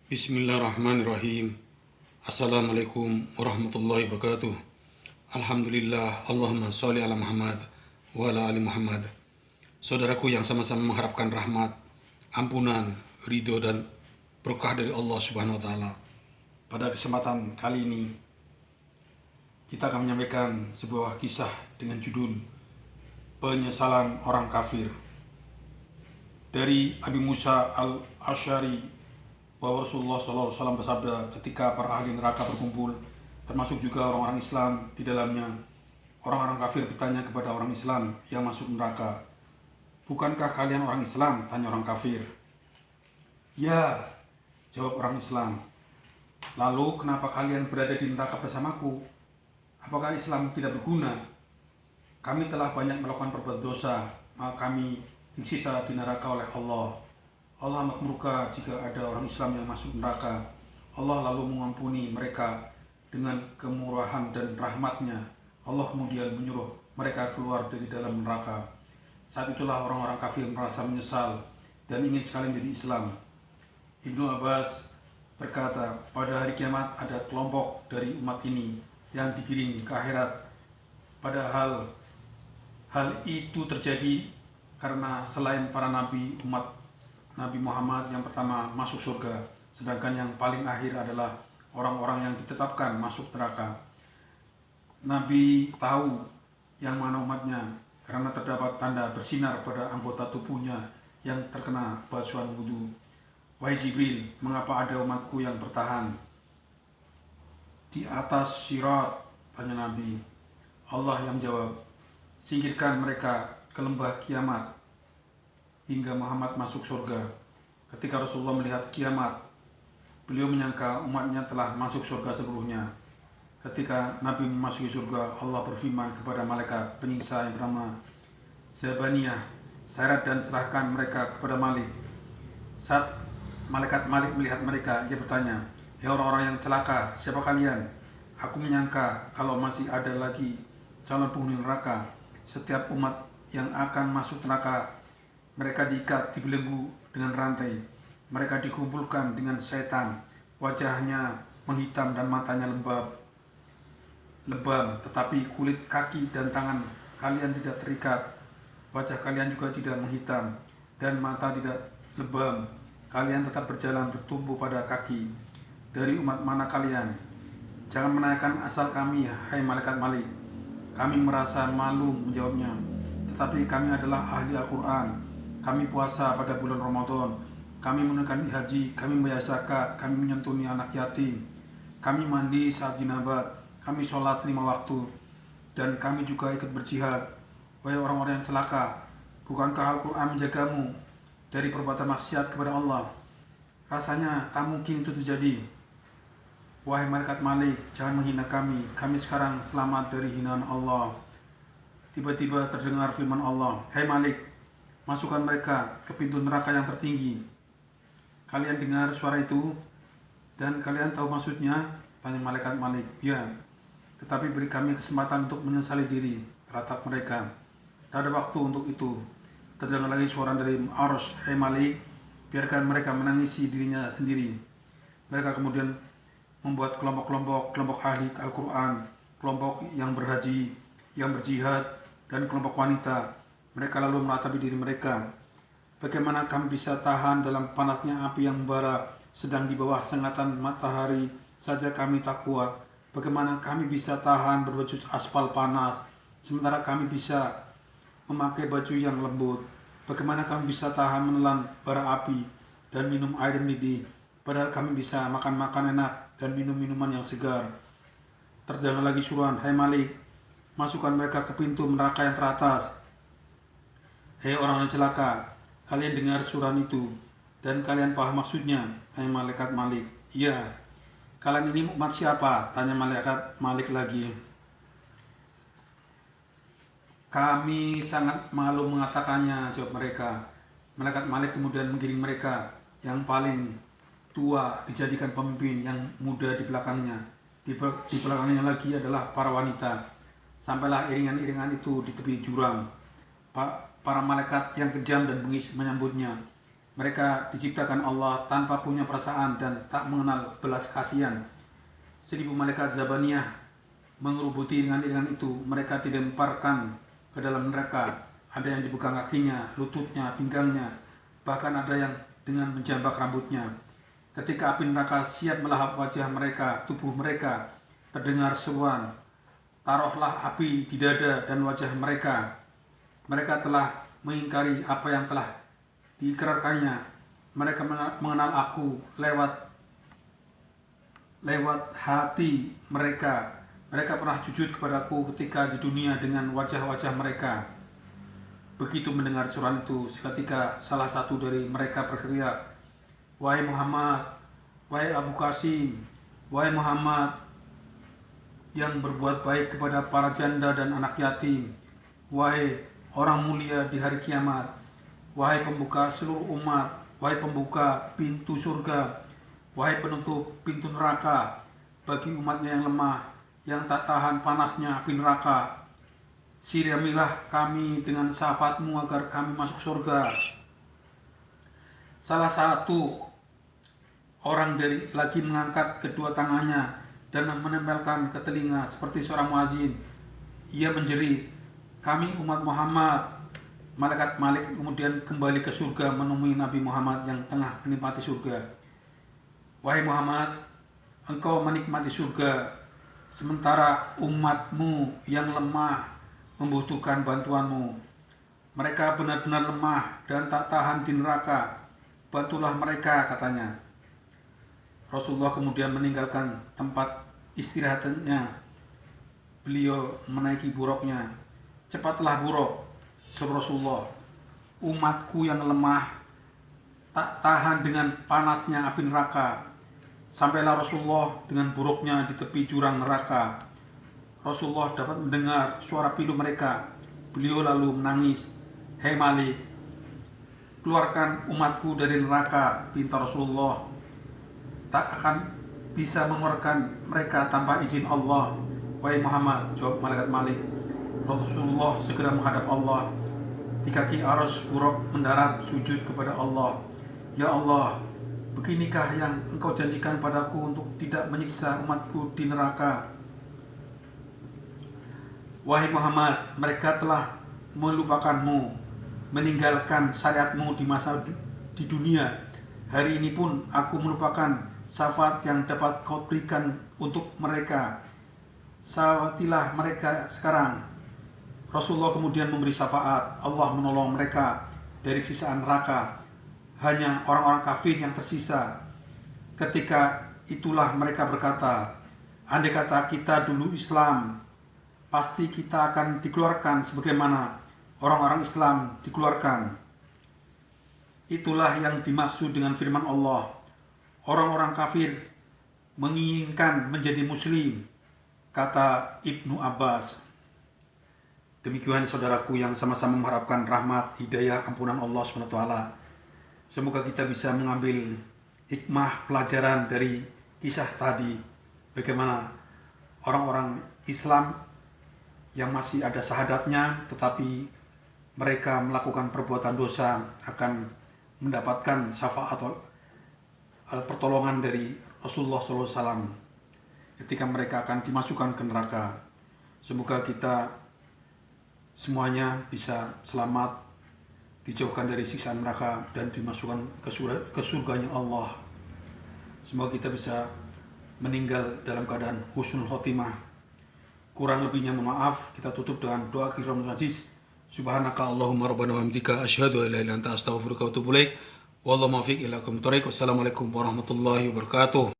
Bismillahirrahmanirrahim. Assalamualaikum warahmatullahi wabarakatuh. Alhamdulillah, Allahumma sholli ala Muhammad wa ala ali Muhammad. Saudaraku yang sama-sama mengharapkan rahmat, ampunan, ridho dan berkah dari Allah Subhanahu wa taala. Pada kesempatan kali ini kita akan menyampaikan sebuah kisah dengan judul Penyesalan Orang Kafir. Dari Abi Musa al-Asy'ari bahwa Rasulullah SAW bersabda, ketika para ahli neraka berkumpul, termasuk juga orang-orang Islam di dalamnya, orang-orang kafir bertanya kepada orang Islam yang masuk neraka, "Bukankah kalian orang Islam?" tanya orang kafir. "Ya," jawab orang Islam. "Lalu kenapa kalian berada di neraka bersamaku? Apakah Islam tidak berguna? Kami telah banyak melakukan perbuatan dosa, maka kami disiksa di neraka oleh Allah. Allah amat murka jika ada orang Islam yang masuk neraka. Allah lalu mengampuni mereka dengan kemurahan dan rahmatnya. Allah kemudian menyuruh mereka keluar dari dalam neraka. Saat itulah orang-orang kafir merasa menyesal dan ingin sekali menjadi Islam." Ibnu Abbas berkata, pada hari kiamat ada kelompok dari umat ini yang digiring ke akhirat. Padahal hal itu terjadi karena selain para nabi, umat Nabi Muhammad yang pertama masuk surga, sedangkan yang paling akhir adalah orang-orang yang ditetapkan masuk neraka. Nabi tahu yang mana umatnya karena terdapat tanda bersinar pada anggota tubuhnya yang terkena basuhan wudhu. "Wahai Jibril, mengapa ada umatku yang bertahan di atas sirat?" tanya Nabi. Allah yang menjawab, "Singkirkan mereka ke lembah kiamat hingga Muhammad masuk surga." Ketika Rasulullah melihat kiamat, beliau menyangka umatnya telah masuk surga seluruhnya. Ketika Nabi memasuki surga, Allah berfirman kepada malaikat penyiksa yang bernama Zabaniyah, "Seret dan serahkan mereka kepada Malik." Saat malaikat Malik melihat mereka, ia bertanya, "Hei orang-orang yang celaka, siapa kalian? Aku menyangka kalau masih ada lagi calon penghuni neraka. Setiap umat yang akan masuk neraka, mereka diikat, dibelenggu dengan rantai. Mereka dikumpulkan dengan setan. Wajahnya menghitam dan matanya lebam, tetapi kulit kaki dan tangan kalian tidak terikat. Wajah kalian juga tidak menghitam dan mata tidak lebam. Kalian tetap berjalan bertumbuh pada kaki. Dari umat mana kalian? Jangan menanyakan asal kami, hai malaikat Malik." Kami merasa malu menjawabnya, "Tetapi kami adalah ahli Al-Quran. Kami puasa pada bulan Ramadan, kami menunaikan haji, kami membayar zakat, kami menyantuni anak yatim, kami mandi saat jinabat, kami sholat 5 waktu, dan kami juga ikut berjihad." Wahai orang-orang yang celaka, bukankah Al-Quran menjagamu dari perbuatan maksiat kepada Allah? Rasanya tak mungkin itu terjadi. Wahai malaikat Malik, jangan menghina kami. Kami sekarang selamat dari hinaan Allah. Tiba-tiba terdengar firman Allah, "Hai Malik, masukkan mereka ke pintu neraka yang tertinggi." "Kalian dengar suara itu dan kalian tahu maksudnya?" tanya malaikat Malik. "Ya, tetapi beri kami kesempatan untuk menyesali diri," ratap mereka. "Tak ada waktu untuk itu." Terdengar lagi suara dari Arsy, "Hai Malik, biarkan mereka menangisi dirinya sendiri." Mereka kemudian membuat kelompok ahli Al-Quran, kelompok yang berhaji, yang berjihad, dan kelompok wanita. Mereka lalu meratapi diri mereka. "Bagaimana kami bisa tahan dalam panasnya api yang membara, sedang di bawah sengatan matahari saja kami tak kuat? Bagaimana kami bisa tahan berbaju aspal panas, sementara kami bisa memakai baju yang lembut? Bagaimana kami bisa tahan menelan bara api dan minum air mendidih, padahal kami bisa makan makan enak dan minum minuman yang segar?" Terdengar lagi suruhan, "Hai Malik, masukkan mereka ke pintu neraka yang teratas." "Hei orang-orang celaka, kalian dengar suruhan itu dan kalian paham maksudnya?" tanya malaikat Malik. "Iya." "Kalian ini umat siapa?" tanya malaikat Malik lagi. "Kami sangat malu mengatakannya," jawab mereka. Malaikat Malik kemudian menggiring mereka. Yang paling tua dijadikan pemimpin, yang muda di belakangnya. Di belakangnya lagi adalah para wanita. Sampailah iringan-iringan itu di tepi jurang. Para malaikat yang kejam dan bengis menyambutnya. Mereka diciptakan Allah tanpa punya perasaan dan tak mengenal belas kasihan. 1000 malaikat Zabaniyah mengerubuti dengan itu. Mereka dilemparkan ke dalam neraka. Ada yang dipegang kakinya, lututnya, pinggangnya, bahkan ada yang dengan menjambak rambutnya. Ketika api neraka siap melahap wajah mereka, tubuh mereka, terdengar seruan, "Taruhlah api di dada dan wajah mereka." Mereka telah mengingkari apa yang telah diikrarkannya. Mereka mengenal aku lewat hati mereka. Mereka pernah sujud kepadaku ketika di dunia dengan wajah-wajah mereka. Begitu mendengar surat itu, seketika salah satu dari mereka berteriak, "Wahai Muhammad, wahai Abu Qasim, wahai Muhammad yang berbuat baik kepada para janda dan anak yatim, wahai orang mulia di hari kiamat, wahai pembuka seluruh umat, wahai pembuka pintu surga, wahai penutup pintu neraka bagi umatnya yang lemah, yang tak tahan panasnya api neraka, siramilah kami dengan syafaatmu agar kami masuk surga." Salah satu orang dari lagi mengangkat kedua tangannya dan menempelkan ke telinga seperti seorang muazin. Ia menjerit, "Kami umat Muhammad." Malaikat Malik kemudian kembali ke surga menemui Nabi Muhammad yang tengah menikmati surga. "Wahai Muhammad, engkau menikmati surga, sementara umatmu yang lemah membutuhkan bantuanmu. Mereka benar-benar lemah dan tak tahan di neraka. Bantulah mereka," katanya. Rasulullah kemudian meninggalkan tempat istirahatnya. Beliau menaiki buruknya. "Cepatlah buruk," seru Rasulullah. "Umatku yang lemah tak tahan dengan panasnya api neraka." Sampailah Rasulullah dengan buruknya di tepi jurang neraka. Rasulullah dapat mendengar suara pilu mereka. Beliau lalu menangis, "Hei Malik, keluarkan umatku dari neraka," pinta Rasulullah. "Tak akan bisa mengeluarkan mereka tanpa izin Allah." "Wahai Muhammad," jawab malaikat Malik. Rasulullah segera menghadap Allah. Di kaki arsy Buraq mendarat sujud kepada Allah. "Ya Allah, beginikah yang engkau janjikan padaku untuk tidak menyiksa umatku di neraka?" "Wahai Muhammad, mereka telah melupakanmu, meninggalkan syariatmu di masa di dunia. Hari ini pun aku melupakan syafaat yang dapat kau berikan untuk mereka. Syafaatilah mereka sekarang." Rasulullah kemudian memberi syafaat. Allah menolong mereka dari sisaan neraka. Hanya orang-orang kafir yang tersisa. Ketika itulah mereka berkata, "Andai kata kita dulu Islam, pasti kita akan dikeluarkan sebagaimana orang-orang Islam dikeluarkan." Itulah yang dimaksud dengan firman Allah, "Orang-orang kafir menginginkan menjadi muslim," kata Ibnu Abbas. Demikian saudaraku yang sama-sama mengharapkan rahmat, hidayah, ampunan Allah SWT. Semoga kita bisa mengambil hikmah pelajaran dari kisah tadi. Bagaimana orang-orang Islam yang masih ada syahadatnya tetapi mereka melakukan perbuatan dosa akan mendapatkan syafaat atau pertolongan dari Rasulullah SAW ketika mereka akan dimasukkan ke neraka. Semoga kita semuanya bisa selamat, dijauhkan dari siksaan neraka dan dimasukkan ke surganya Allah. Semoga kita bisa meninggal dalam keadaan husnul khotimah. Kurang lebihnya mohon maaf. Kita tutup dengan doa kifaratul majlis. Subhanaka Allahumma rabbana wa bihamdika asyhadu an la ilaha illa anta astaghfiruka wa atubu ilaik. Wallahu muwaffiq ila aqwamit thoriq. Wassalamualaikum warahmatullahi wabarakatuh.